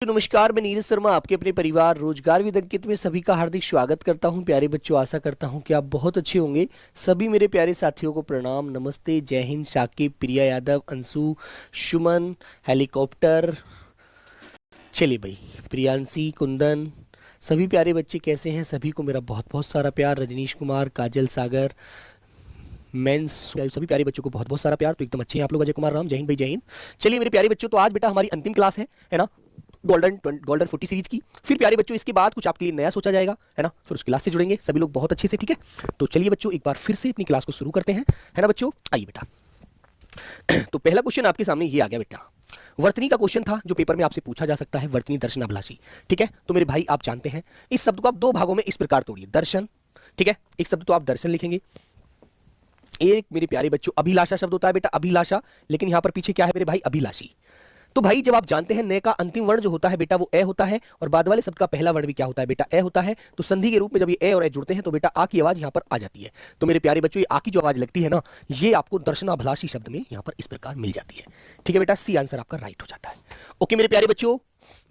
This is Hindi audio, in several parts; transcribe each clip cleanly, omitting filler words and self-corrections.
दोस्तों नमस्कार, मैं नीरज शर्मा आपके अपने परिवार रोजगार विद अंकित में सभी का हार्दिक स्वागत करता हूं। प्यारे बच्चों, आशा करता हूं कि आप बहुत अच्छे होंगे। सभी मेरे प्यारे साथियों को प्रणाम, नमस्ते, जय हिंद। शाकिब, प्रिया यादव, अंशु, सुमन, हेलीकॉप्टर, चलिए भाई, प्रियांशी, कुंदन, सभी प्यारे बच्चे कैसे हैं? सभी को मेरा बहुत बहुत सारा प्यार। रजनीश कुमार, काजल, सागर, मेंस, सभी प्यारे बच्चों को बहुत बहुत सारा प्यार। तो एकदम अच्छे हैं आप लोग। अजय कुमार राम, जय हिंद भाई, जय हिंद। चलिए मेरे प्यारे बच्चों, तो आज बेटा हमारी अंतिम क्लास है ना, गोल्डन 40 सीरीज की। फिर प्यारे बच्चों इसके बाद कुछ आपके लिए नया सोचा जाएगा, है ना। फिर उस क्लास से जुड़ेंगे सभी लोग बहुत अच्छे से, ठीक है। तो चलिए बच्चों एक बार फिर से अपनी क्लास को शुरू करते हैं, है ना बच्चों। आइए बेटा। तो पहला क्वेश्चन आपके सामने ये आ गया बेटा। वर्तनी का क्वेश्चन था जो पेपर में आपसे पूछा जा सकता है। वर्तनी दर्शनाभिलाषी, ठीक है। तो मेरे भाई आप जानते हैं इस शब्द को आप दो भागों में इस प्रकार तोड़िए। दर्शन, ठीक है, एक शब्द तो आप दर्शन लिखेंगे। एक मेरे प्यारे बच्चों अभिलाषा शब्द होता है बेटा, अभिलाषा। लेकिन यहां पर पीछे क्या है मेरे भाई? अभिलाषी। तो भाई जब आप जानते हैं न का अंतिम वर्ण जो होता है बेटा वो ए होता है, और बाद वाले शब्द का पहला वर्ण भी क्या होता है बेटा? ए होता है। तो संधि के रूप में जब ये ए और ए जुड़ते हैं तो बेटा आ की आवाज यहां पर आ जाती है। तो मेरे प्यारे बच्चों ये आ की जो आवाज लगती है ना, ये आपको दर्शनाभिलाषी शब्द में यहां पर इस प्रकार मिल जाती है, ठीक है बेटा। सी आंसर आपका राइट हो जाता है। ओके मेरे प्यारे बच्चों,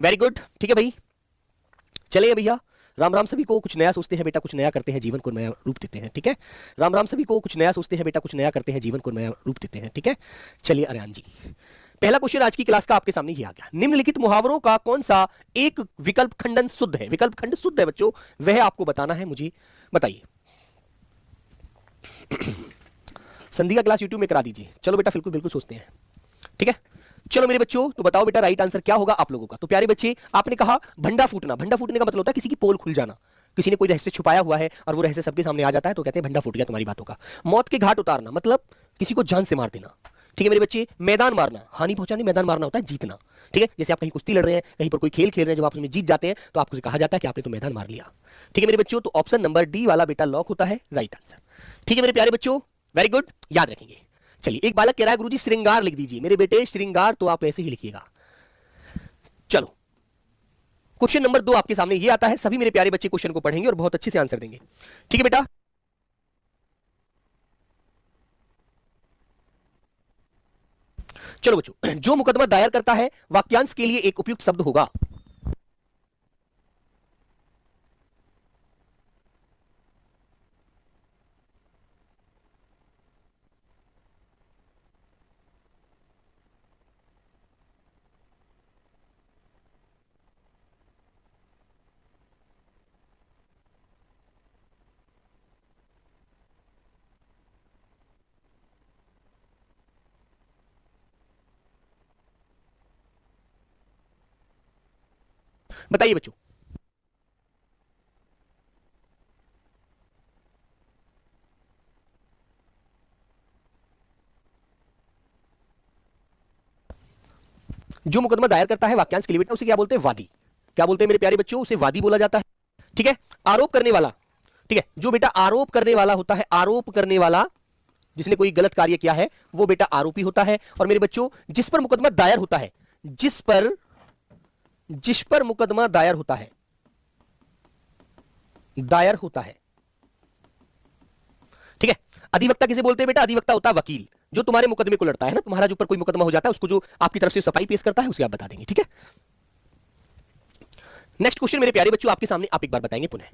वेरी गुड, ठीक है भाई। चलिए भैया, राम राम सभी को। कुछ नया सोचते हैं बेटा, कुछ नया करते हैं, जीवन को नया रूप देते हैं, ठीक है। राम राम सभी को। कुछ नया सोचते हैं बेटा, कुछ नया करते हैं, जीवन को नया रूप देते हैं, ठीक है। चलिए अरियान जी, पहला क्वेश्चन आज की क्लास का आपके सामने ये आ गया। निम्नलिखित मुहावरों का कौन सा एक विकल्प खंडन शुद्ध है? विकल्प खंड शुद्ध है बच्चों, वह आपको बताना है, मुझे बताइए। संधि का क्लास यूट्यूब में करा दीजिए। चलो बेटा बिल्कुल बिल्कुल सोचते हैं, ठीक है। चलो मेरे बच्चों, तो बताओ बेटा राइट आंसर क्या होगा आप लोगों का। तो प्यारे बच्चे, आपने कहा भंडा फूटना। भंडा फूटने का मतलब होता है किसी की पोल खुल जाना। किसी ने कोई रहस्य छुपाया हुआ है और वो रहस्य सबके सामने आ जाता है तो कहते हैं भंडा फूट गया तुम्हारी बातों का। मौत के घाट उतारना मतलब किसी को जान से मार देना, ठीक है मेरे बच्चे। मैदान मारना, हानि पहुंचाने। मैदान मारना होता है जीतना, ठीक है। जैसे आप कहीं कुश्ती लड़ रहे हैं, कहीं पर कोई खेल खेल रहे हैं, जब आप उसमें जीत जाते हैं तो आपको कहा जाता है कि आपने तो मैदान मार लिया, ठीक है मेरे बच्चों। तो ऑप्शन नंबर डी वाला बेटा लॉक होता है राइट आंसर, ठीक है मेरे प्यारे बच्चों, वेरी गुड, याद रखेंगे। चलिए एक बालक कह रहा है गुरुजी श्रृंगार लिख दीजिए। मेरे बेटे श्रृंगार तो आप ऐसे ही लिखिएगा। चलो क्वेश्चन नंबर 2 आपके सामने ये आता है। सभी मेरे प्यारे बच्चे क्वेश्चन को पढ़ेंगे और बहुत अच्छे से आंसर देंगे, ठीक है बेटा। चलो बच्चों, जो मुकदमा दायर करता है वाक्यांश के लिए एक उपयुक्त शब्द होगा। बताइए बच्चों। जो मुकदमा दायर करता है वाक्यांश के लिए बेटा उसे क्या बोलते हैं? वादी। क्या बोलते हैं मेरे प्यारे बच्चों? उसे वादी बोला जाता है, ठीक है। आरोप करने वाला, ठीक है, जो बेटा आरोप करने वाला होता है, आरोप करने वाला जिसने कोई गलत कार्य किया है वो बेटा आरोपी होता है। और मेरे बच्चों जिस पर मुकदमा दायर होता है, जिस पर मुकदमा दायर होता है, दायर होता है, ठीक है। अधिवक्ता किसे बोलते हैं बेटा? अधिवक्ता होता है वकील, जो तुम्हारे मुकदमे को लड़ता है ना। तुम्हारा जो ऊपर कोई मुकदमा हो जाता है उसको जो आपकी तरफ से सफाई पेश करता है उसे आप बता देंगे, ठीक है। नेक्स्ट क्वेश्चन मेरे प्यारे बच्चों आपके सामने आप एक बार बताएंगे पुनः।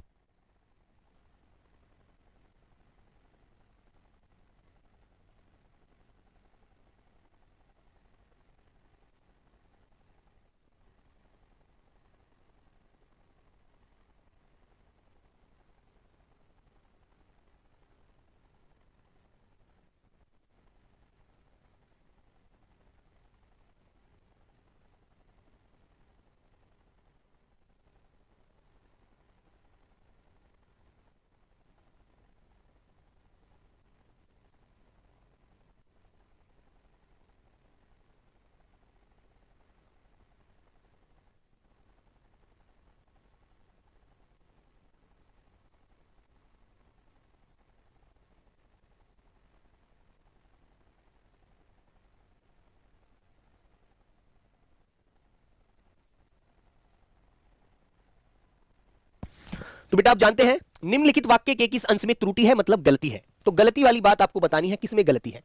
तो बेटा आप जानते हैं निम्नलिखित वाक्य के किस अंश में त्रुटि है, मतलब गलती है। तो गलती वाली बात आपको बतानी है, किसमें गलती है,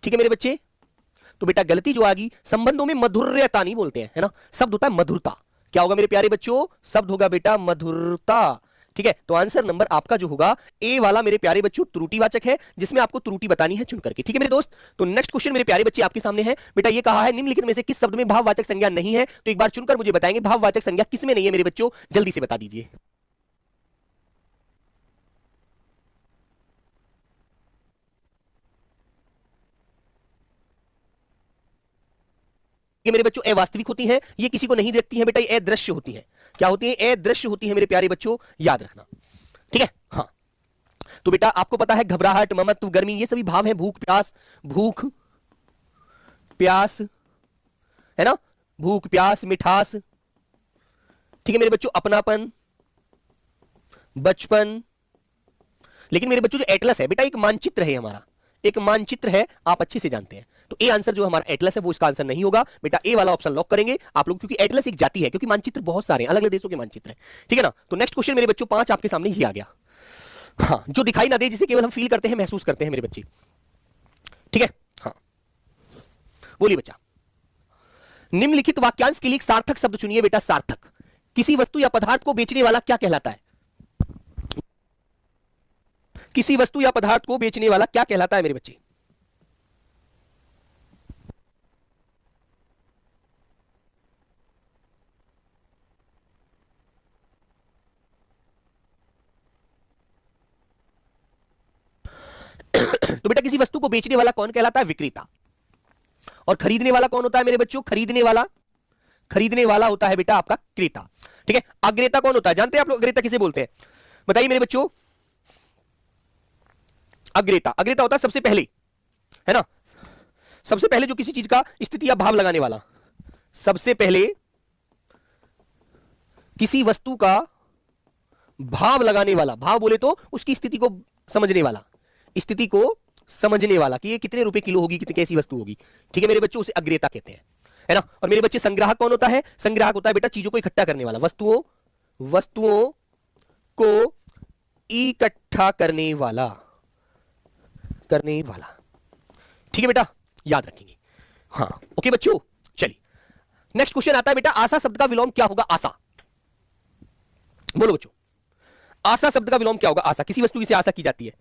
ठीक है मेरे बच्चे। तो बेटा गलती जो आएगी, संबंधों में मधुर्यता नहीं बोलते हैं, है ना, शब्द होता है मधुरता, क्या होगा मेरे प्यारे बच्चों? शब्द होगा बेटा मधुरता। ठीक है, तो आंसर नंबर आपका जो होगा ए वाला मेरे प्यारे बच्चों त्रुटिवाचक है, जिसमें आपको त्रुटि बतानी है चुन करके। ठीक है मेरे दोस्त, तो नेक्स्ट क्वेश्चन मेरे प्यारे बच्चे आपके सामने है। बेटा ये कहा है निम्नलिखित में से किस शब्द में भाववाचक संज्ञा नहीं है? तो एक बार चुनकर मुझे बताएंगे भाववाचक संज्ञा किसमें नहीं है मेरे बच्चों, जल्दी से बता दीजिए। ये मेरे बच्चों अवास्तविक होती हैं, ये किसी को नहीं देखती हैं बेटा, ये अदृश्य होती हैं। क्या होती है? अदृश्य होती है मेरे प्यारे बच्चों, याद रखना। ठीक है, हाँ। तो बेटा आपको पता है घबराहट, ममत्व, गर्मी, ये सभी भाव हैं। भूख प्यास, भूख प्यास है ना, भूख प्यास, मिठास। ठीक है मेरे बच्चों, अपनापन, बचपन। लेकिन मेरे बच्चों जो एटलस है बेटा एक मानचित्र है, हमारा एक मानचित्र है, आप अच्छे से जानते हैं। तो ए आंसर जो हमारा एटलस है वो इसका आंसर नहीं होगा बेटा, ए वाला ऑप्शन लॉक करेंगे आप लोग, क्योंकि एटलस एक जाति है, क्योंकि मानचित्र बहुत सारे अलग अलग देशों के मानचित्र हैं। ठीक है ना, तो नेक्स्ट क्वेश्चन मेरे बच्चों 5 आपके सामने ही आ गया। हाँ, जो दिखाई ना दे, जिसे केवल हम फील करते हैं, महसूस करते हैं मेरे बच्चे। ठीक है, हाँ बोलिए बच्चा। निम्नलिखित वाक्यांश के लिए एक सार्थक शब्द चुनिए बेटा। सार्थक, किसी वस्तु या पदार्थ को बेचने वाला क्या कहलाता है? किसी वस्तु या पदार्थ को बेचने वाला क्या कहलाता है मेरे बच्चे? तो बेटा किसी वस्तु को बेचने वाला कौन कहलाता है? विक्रेता। और खरीदने वाला कौन होता है मेरे बच्चों? खरीदने वाला होता है बेटा आपका क्रेता। ठीक है, अग्रेता कौन होता है? जानते हैं आप लोग अग्रेता किसे बोलते हैं? बताइए मेरे बच्चों। अग्रेता होता है सबसे पहले, है ना, सबसे पहले जो किसी चीज का स्थिति या भाव लगाने वाला, सबसे पहले किसी वस्तु का भाव लगाने वाला, भाव बोले तो उसकी स्थिति को समझने वाला, स्थिति को समझने वाला कि ये कितने रुपए किलो होगी, कितनी कैसी वस्तु होगी। ठीक है मेरे बच्चों, उसे अग्रेता कहते हैं, है ना। और मेरे बच्चे संग्राहक कौन होता है? संग्राहक होता है बेटा चीजों को इकट्ठा करने वाला, वस्तुओं को इकट्ठा करने वाला। ठीक है बेटा, याद रखेंगे। हाँ ओके बच्चों, चलिए नेक्स्ट क्वेश्चन आता है बेटा, आशा शब्द का विलोम क्या होगा? आशा, बोलो बच्चों, आशा शब्द का विलोम क्या होगा? आशा, किसी वस्तु की से आशा की जाती है,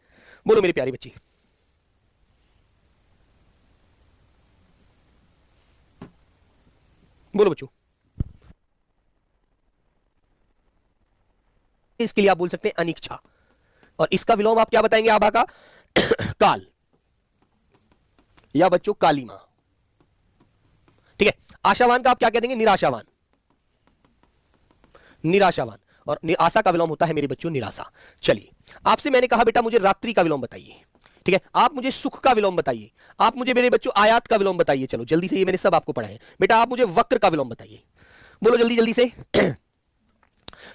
बोलो मेरे प्यारे बच्चे। बोलो बच्चों। इसके लिए आप बोल सकते हैं अनिच्छा, और इसका विलोम आप क्या बताएंगे? आभा का काल, या बच्चों कालीमा। ठीक है, आशावान का आप क्या कह देंगे? निराशावान। और आशा का विलोम होता है मेरे बच्चों निराशा। चलिए आपसे मैंने कहा बेटा मुझे रात्रि का विलोम बताइए। ठीक है, आप मुझे सुख का विलोम बताइए, आप मुझे मेरे बच्चों आयात का विलोम बताइए। चलो जल्दी से, ये मैंने सब आपको पढ़ा है बेटा। आप मुझे वक्र का विलोम बताइए, बोलो जल्दी जल्दी से।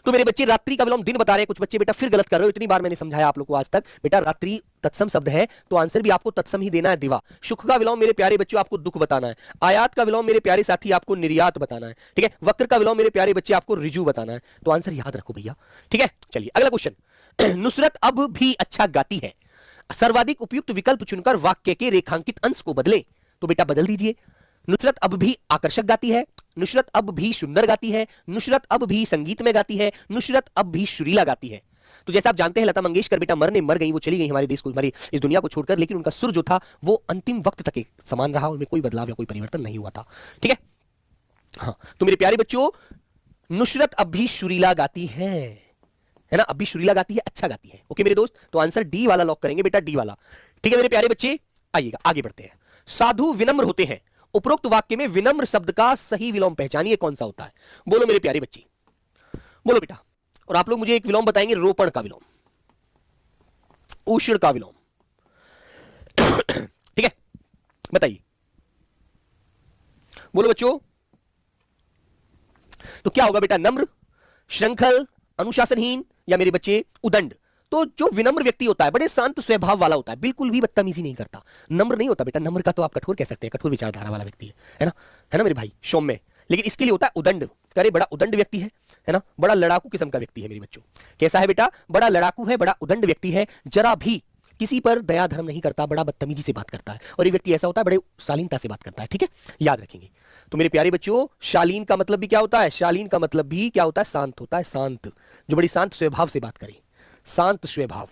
तो मेरे बच्चे रात्रि का विलोम दिन बता रहे हैं, कुछ बच्चे बेटा फिर गलत कर रहे हो। इतनी बार मैंने समझाया आप लोग को आज तक बेटा, रात्रि तत्सम शब्द है तो आंसर भी आपको तत्सम ही देना है, दिवा। सुख का विलोम मेरे प्यारे बच्चों आपको दुख बताना है। आयात का विलोम मेरे प्यारे साथी आपको निर्यात बताना है। ठीक है, वक्र का विलोम मेरे प्यारे बच्चे आपको रिजु बताना है। तो आंसर याद रखो भैया। ठीक है, चलिए अगला क्वेश्चन। नुसरत अब भी अच्छा गाती है, सर्वाधिक उपयुक्त विकल्प चुनकर वाक्य के रेखांकित अंश को बदले। तो बेटा बदल दीजिए। नुसरत अब भी आकर्षक गाती है, नुसरत अब भी सुंदर गाती है, नुसरत अब भी संगीत में गाती है, नुसरत अब भी सुरीला गाती है। तो जैसे आप जानते हैं लता मंगेशकर बेटा मर गई, वो चली गई हमारे देश को, हमारी इस दुनिया को छोड़कर, लेकिन उनका सुर जो था वो अंतिम वक्त तक एक समान रहा, उनमें कोई बदलाव या कोई परिवर्तन नहीं हुआ था। ठीक है, हाँ तो मेरे प्यारे बच्चों नुसरत अब भी सुरीला गाती है ना, अब भी सुरीला गाती है, अच्छा गाती है। ओके मेरे दोस्त, तो आंसर डी वाला लॉक करेंगे बेटा, डी वाला। ठीक है मेरे प्यारे बच्चे, आइएगा आगे बढ़ते हैं। साधु विनम्र होते हैं, उपरोक्त वाक्य में विनम्र शब्द का सही विलोम पहचानिए कौन सा होता है? बोलो मेरे प्यारे बच्चे, बोलो बेटा। और आप लोग मुझे एक विलोम बताएंगे, रोपण का विलोम, उष्ण का विलोम। ठीक है, बताइए, बोलो बच्चों। तो क्या होगा बेटा? नम्र, श्रृंखल, अनुशासनहीन, या मेरे बच्चे उदंड। तो जो विनम्र व्यक्ति होता है बड़े शांत स्वभाव वाला होता है, बिल्कुल भी बदतमीजी नहीं करता। नम्र नहीं होता बेटा, नम्र का तो आप कठोर कह सकते हैं, कठोर विचारधारा वाला व्यक्ति है ना, है ना मेरे भाई, सौम्य। लेकिन इसके लिए होता है उदंड, करे बड़ा उदंड व्यक्ति है ना, बड़ा लड़ाकू किस्म का व्यक्ति है मेरे बच्चों। कैसा है बेटा? बड़ा लड़ाकू है, बड़ा उदंड व्यक्ति है, जरा भी किसी पर दया धर्म नहीं करता, बड़ा बदतमीजी से बात करता है। और ये व्यक्ति ऐसा होता है बड़े शालीनता से बात करता है। ठीक है, याद रखेंगे। तो मेरे प्यारे बच्चों, शालीन का मतलब भी क्या होता है? शालीन का मतलब भी क्या होता है? शांत होता है, शांत, जो बड़ी शांत स्वभाव से बात करे, शांत स्वभाव,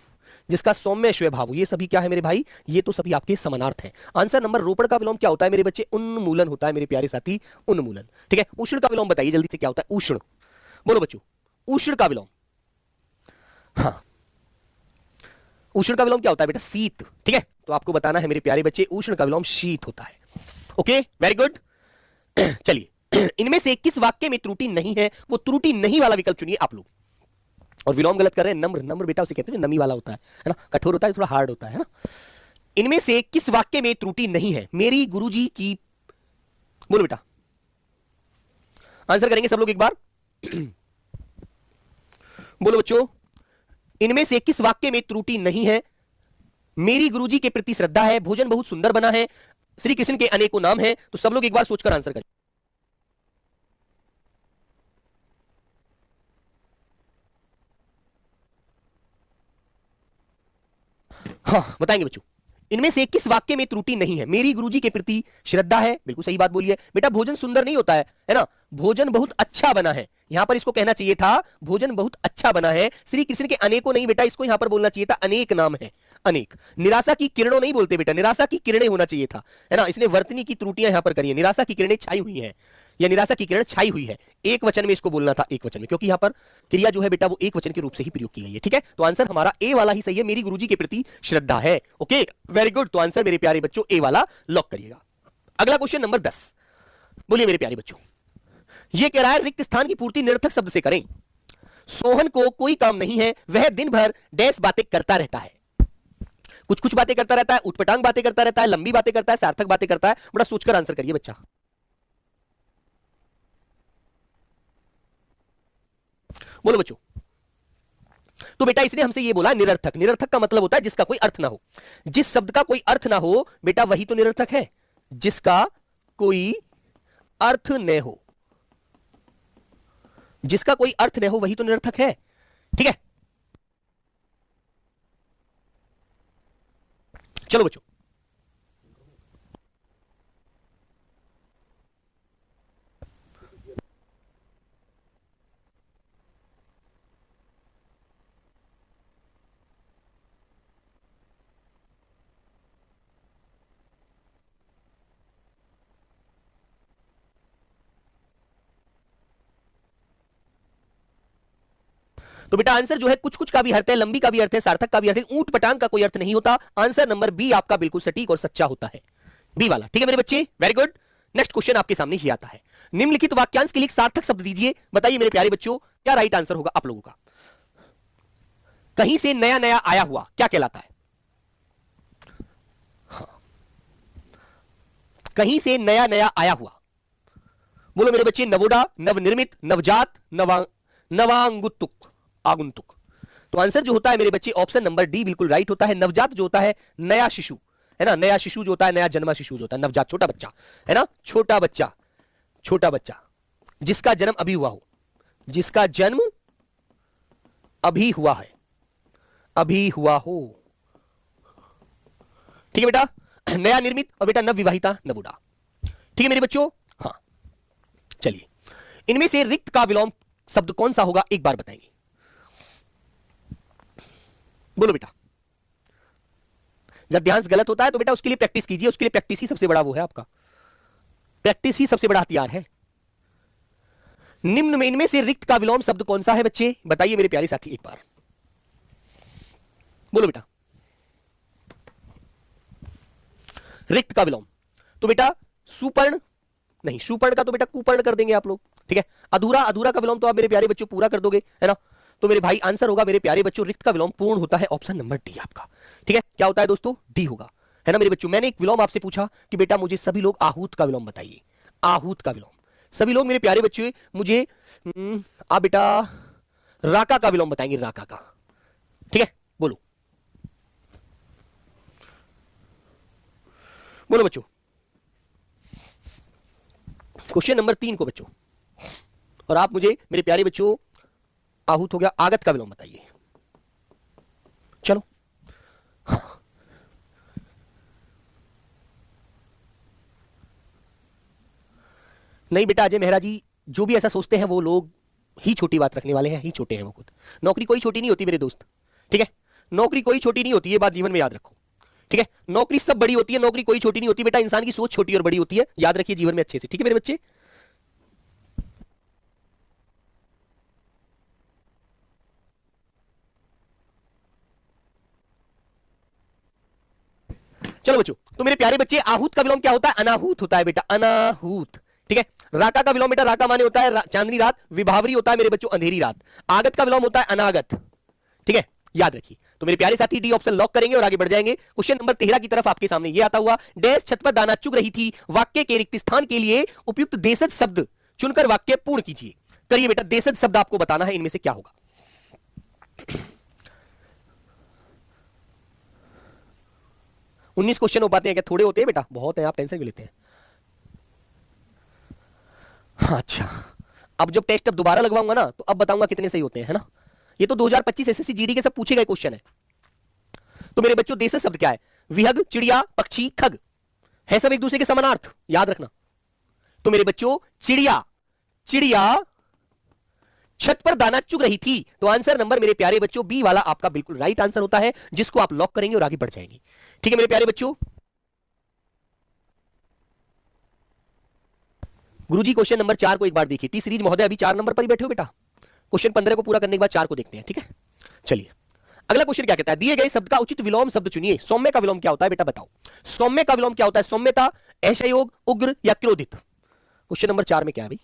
जिसका सौम्य स्वभाव हो। ये सभी क्या है मेरे भाई? ये तो सभी आपके समानार्थ हैं। आंसर नंबर, रोपण का विलोम क्या होता है मेरे बच्चे? उन्मूलन होता है मेरे प्यारे साथी, उन्मूलन। ठीक है, उष्ण का विलोम बताइए जल्दी से, क्या होता है उष्ण? बोलो बच्चों, उष्ण का विलोम। हाँ, उष्ण का विलोम क्या होता है बेटा? शीत। ठीक है, तो आपको बताना है मेरे प्यारे बच्चे, उष्ण का विलोम शीत होता है। Okay, very good. चलिए, इनमें से किस वाक्य में त्रुटि नहीं है? वो त्रुटि नहीं वाला विकल्प चुनिए आप लोग। और विलोम गलत कर रहे हैं, नम्र, नम्र बेटा उसे कहते हैं जो नमी वाला होता है ना, कठोर होता है, थोड़ा हार्ड होता है ना। इनमें से किस वाक्य में त्रुटि नहीं है? मेरी गुरुजी की, बोलो बेटा, आंसर करेंगे सब लोग एक बार। बोलो बच्चों, इनमें से किस वाक्य में त्रुटि नहीं है? मेरी गुरुजी के प्रति श्रद्धा है, भोजन बहुत सुंदर बना है, श्री कृष्ण के अनेकों नाम हैं। तो सब लोग एक बार सोचकर आंसर करें। हाँ, बताएंगे बच्चों, इनमें से किस वाक्य में त्रुटि नहीं है? मेरी गुरुजी के प्रति श्रद्धा है, बिल्कुल सही बात बोली है बेटा। भोजन सुंदर नहीं होता है ना, भोजन बहुत अच्छा बना है। यहां पर इसको कहना चाहिए था भोजन बहुत अच्छा बना है। श्री कृष्ण के अनेकों नहीं बेटा, इसको यहां पर बोलना चाहिए था अनेक नाम है, अनेक। निराशा की किरणों नहीं बोलते बेटा, निराशा की किरणें होना चाहिए था, है ना। इसने वर्तनी की त्रुटियां यहां पर करी है, निराशा की किरणें छाई हुई है, या निराशा की किरण छाई हुई है। एक वचन में इसको बोलना था, एक वचन में, क्योंकि यहां पर क्रिया जो है बेटा वो एक वचन के रूप से ही प्रयोग की गई है। ठीक है, तो आंसर हमारा ए वाला ही सही है, मेरी गुरुजी के प्रति श्रद्धा है। Okay, very good. तो आंसर मेरे प्यारे बच्चों ए वाला लॉक करिएगा। अगला क्वेश्चन नंबर 10, बोलिए मेरे प्यारे बच्चों, यह कह रहा है रिक्त स्थान की पूर्ति निरर्थक शब्द से करें। सोहन को कोई काम नहीं है, वह दिन भर डैश बातें करता रहता है। कुछ कुछ बातें करता रहता है, उटपटांग बातें करता रहता है, लंबी बातें करता है, सार्थक बातें करता है। बड़ा सोचकर आंसर करिए बच्चा। बोलो बच्चों, तो बेटा इसने हमसे ये बोला निरर्थक। निरर्थक का मतलब होता है जिसका कोई अर्थ ना हो। जिस शब्द का कोई अर्थ ना हो बेटा वही तो निरर्थक है, जिसका कोई अर्थ न हो, जिसका कोई अर्थ न हो वही तो निरर्थक है। ठीक है, चलो बच्चों, तो बेटा आंसर जो है कुछ कुछ का भी अर्थ है, लंबी का भी अर्थ है, सार्थक का भी अर्थ है, ऊंट पटांग का कोई अर्थ नहीं होता। आंसर नंबर बी आपका बिल्कुल सटीक और सच्चा होता है, बी वाला। ठीक है मेरे बच्चे, वेरी गुड। नेक्स्ट क्वेश्चन आपके सामने ही आता है, निम्नलिखित वाक्यांश के लिए सार्थक शब्द दीजिए। बताइए मेरे प्यारे बच्चों, क्या राइट आंसर होगा आप लोगों का? कहीं से नया नया आया हुआ क्या कहलाता है? हाँ, कहीं से नया नया आया हुआ, बोलो मेरे बच्चे, नवोडा, नवनिर्मित, नवजात, नवांगुतुक, आगुंतुक। तो आंसर जो होता है मेरे बच्चे ऑप्शन नंबर डी बिल्कुल राइट होता है। नवजात जो होता है नया शिशु, है ना, नया शिशु जो होता है, नया जन्मा शिशु जो होता है, नवजात छोटा बच्चा, है ना, छोटा बच्चा, छोटा बच्चा जिसका जन्म अभी हुआ हो, जिसका जन्म अभी हुआ है, अभी हुआ हो। ठीक है बेटा, नया निर्मित, और बेटा नव विवाहिता, नवोडा। ठीक है मेरे बच्चों, हाँ चलिए, इनमें से रिक्त का विलोम शब्द कौन सा होगा एक बार बताएंगे? बोलो बेटा। जब ध्यान गलत होता है तो बेटा उसके लिए प्रैक्टिस कीजिए, उसके लिए प्रैक्टिस ही सबसे बड़ा वो है आपका, प्रैक्टिस ही सबसे बड़ा हथियार है। निम्न में इनमें से रिक्त का विलोम शब्द कौन सा है बच्चे? बताइए मेरे प्यारे साथी एक बार, बोलो बेटा। रिक्त का विलोम तो बेटा सुपर्ण नहीं, सुपर्ण का तो बेटा कुपर्ण कर देंगे आप लोग। ठीक है, अधूरा, अधूरा का विलोम तो आप मेरे प्यारे बच्चों पूरा कर दोगे, है ना। तो मेरे भाई आंसर होगा मेरे प्यारे बच्चों, रिक्त का विलोम पूर्ण होता है, ऑप्शन नंबर डी आपका। ठीक है, क्या होता है दोस्तों? डी होगा, है ना मेरे बच्चों। मैंने एक विलोम आपसे पूछा कि बेटा मुझे सभी लोग आहूत का विलोम बताइए, आहूत का विलोम। सभी लोग मेरे प्यारे बच्चे मुझे आप बेटा राका का विलोम बताएंगे, राका का। ठीक है, बोलो बोलो बच्चों। क्वेश्चन नंबर 3 को बच्चों, और आप मुझे मेरे प्यारे बच्चों आहूत हो गया, आगत का विलोम बताइए। चलो, हाँ। नहीं बेटा अजय मेहरा जी, जो भी ऐसा सोचते हैं वो लोग ही छोटी बात रखने वाले हैं, ही छोटे हैं वो खुद। नौकरी कोई छोटी नहीं होती मेरे दोस्त, ठीक है। नौकरी कोई छोटी नहीं होती, ये बात जीवन में याद रखो, ठीक है। नौकरी सब बड़ी होती है, नौकरी कोई छोटी नहीं होती बेटा। इंसान की सोच छोटी और बड़ी होती है, याद रखिए जीवन में अच्छे से, ठीक है मेरे बच्चे। चलो बच्चों, तो मेरे प्यारे बच्चे, आहूत का विलोम क्या होता है? अनाहूत होता है बेटा, अनाहूत, ठीक है। राका का विलोम बेटा, राका माने होता है चांदनी रात। विभावरी होता है मेरे बच्चों अंधेरी रात। आगत का विलोम होता है अनागत, ठीक है, याद रखिए। तो मेरे प्यारे साथी डी ऑप्शन लॉक करेंगे और आगे बढ़ जाएंगे क्वेश्चन नंबर 13 की तरफ। आपके सामने ये आता हुआ, डैश छत पर दाना चुग रही थी, वाक्य के रिक्त स्थान के लिए उपयुक्त देशज शब्द चुनकर वाक्य पूर्ण कीजिए। करिए बेटा, देशज शब्द आपको बताना है, इनमें से क्या होगा। 19 क्वेश्चन हो पाते हैं क्या? थोड़े होते हैं बेटा, बहुत है, आप टेंशन क्यों लेते हैं। हाँ, अच्छा, अब जब टेस्ट अब दोबारा लगवाऊंगा ना, तो अब बताऊंगा कितने सही होते हैं, है ना। ये तो 2025 एसएससी जीडी के सब पूछे गए क्वेश्चन है। तो मेरे बच्चों, देशज शब्द क्या है? विहग, चिड़िया, पक्षी, खग, है सब एक दूसरे के समानार्थ, याद रखना। तो मेरे बच्चों, चिड़िया, चिड़िया छत पर दाना चुग रही थी, तो आंसर नंबर मेरे प्यारे बच्चों बी वाला आपका बिल्कुल राइट आंसर होता है, जिसको आप लॉक करेंगे और आगे बढ़ जाएंगे, ठीक है मेरे प्यारे बच्चों। गुरुजी क्वेश्चन नंबर 4 को एक बार देखिए। टी सीरीज महोदय अभी 4 नंबर पर ही बैठे हो बेटा। क्वेश्चन 15 को पूरा करने के बाद 4 को देखते हैं, ठीक है। चलिए, अगला क्वेश्चन क्या कहता है? दिए गए शब्द का उचित विलोम शब्द चुनिए। सौम्य का विलोम क्या होता है बेटा, बताओ। सौम्य का विलोम क्या होता है? सौम्यता, असहयोग, उग्र या क्रोधित। क्वेश्चन नंबर 4 में क्या है भाई?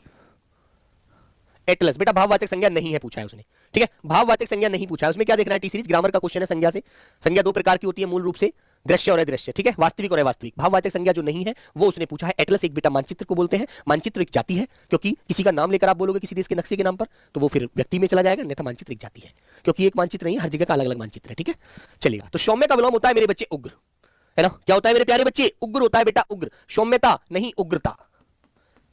एटलस बेटा, भाववाचक संज्ञा नहीं है पूछा है उसने, ठीक है। भाववाचक संज्ञा नहीं पूछा है उसमें, क्या देखना है? टी सीरीज ग्रामर का क्वेश्चन है संज्ञा से। संज्ञा दो प्रकार की होती है मूल रूप से, दृश्य और अदृश्य, ठीक है, वास्तविक और अवास्तविक। भाववाचक संज्ञा जो नहीं है वो उसने पूछा है। एटलस एक बेटा मानचित्र को बोलते हैं। मानचित्र एक जाति है, क्योंकि किसी का नाम लेकर आप बोलोगे किसी देश के नक्शे के नाम पर, तो वो फिर व्यक्ति में चला जाएगा, अन्यथा मानचित्र एक जाति है, क्योंकि एक मानचित्र नहीं है, हर जगह का अलग अलग मानचित्र है, ठीक है। चलेगा, तो सौम्य का विलोम होता है मेरे बच्चे उग्र, है ना। क्या होता है मेरे प्यारे बच्चे? उग्र होता है बेटा, उग्र। सौम्यता नहीं, उग्रता,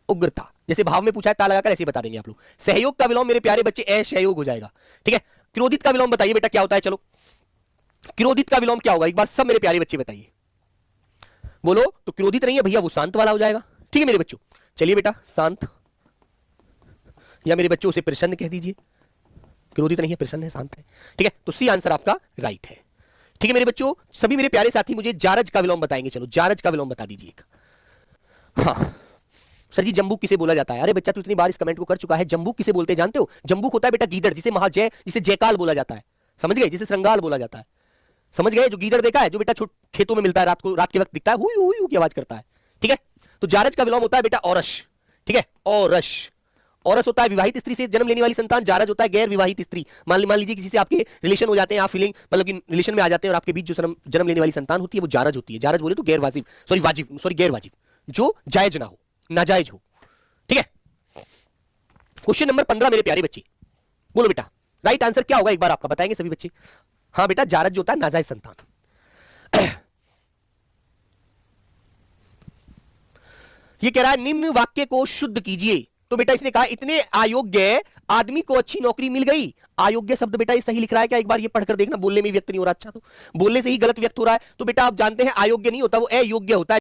उग्रता। जैसे भाव में पूछा है ता लगाकर, ऐसे बता देंगे आप लोग। सहयोग का विलोम मेरे प्यारे बच्चे असहयोग हो जाएगा, ठीक है। क्रोधित का विलोम बताइए बेटा क्या होता है? चलो, क्रोधित का विलोम क्या होगा एक बार सब मेरे प्यारे बच्चे बताइए, बोलो। तो क्रोधित नहीं है भैया, वो शांत वाला हो जाएगा, ठीक है मेरे बच्चों। चलिए बेटा, शांत, या मेरे बच्चों उसे प्रसन्न कह दीजिए। क्रोधित नहीं है, प्रसन्न है, शांत है, ठीक है। तो सी आंसर आपका राइट है, ठीक है मेरे बच्चों। सभी मेरे प्यारे साथी मुझे जारज का विलोम बताएंगे। चलो, जारज का विलोम बता दीजिए एक। हाँ सर जी, जंबूक किसे बोला जाता है? अरे बच्चा, तू इतनी बार इस कमेंट को कर चुका है। जंबूक किसे बोलते हैं जानते हो? जंबूक होता है बेटा गीदड़, जिसे महाजय, जिसे जयकाल बोला जाता है, समझ गए, जिसे श्रृंगाल बोला जाता है, समझ गए। जो गीदड़ देखा है, जो बेटा खेतों में मिलता है, रात को, रात के वक्त दिखता है, हुई हुई की आवाज करता है, ठीक है। तो जारज का विलोम होता है बेटा औरस, ठीक है, औरस। औरस होता है विवाहित स्त्री से जन्म लेने वाली संतान। जारज होता है गैर विवाहित स्त्री। मान लीजिए किसी से आपके रिलेशन हो जाते हैं, आप फीलिंग मतलब कि रिलेशन में आ जाते हैं, और आपके बीच जो जन्म लेने वाली संतान होती है वो जारज होती है। जारज बोले तो गैर वाजिब, सॉरी वाजिब, सॉरी गैर वाजिब, जो जायज ना हो, नाजायज हो, ठीक है। क्वेश्चन नंबर 15 मेरे प्यारे बच्चे, बोलो बेटा राइट आंसर क्या होगा, एक बार आपका बताएंगे सभी बच्चे। हाँ बेटा, जारज जो होता है नाजायज संतान। ये कह रहा है निम्न वाक्य को शुद्ध कीजिए। तो बेटा इसने कहा इतने अयोग्य आदमी को अच्छी नौकरी मिल गई। अयोग्य शब्द बेटा ये सही लिख रहा है क्या? एक बार ये पढ़कर देखना, बोलने में व्यक्त नहीं हो रहा। अच्छा, तो बोलने से ही गलत व्यक्त हो रहा है। तो बेटा आप जानते हैं अयोग्य नहीं होता, वो अयोग्य होता है।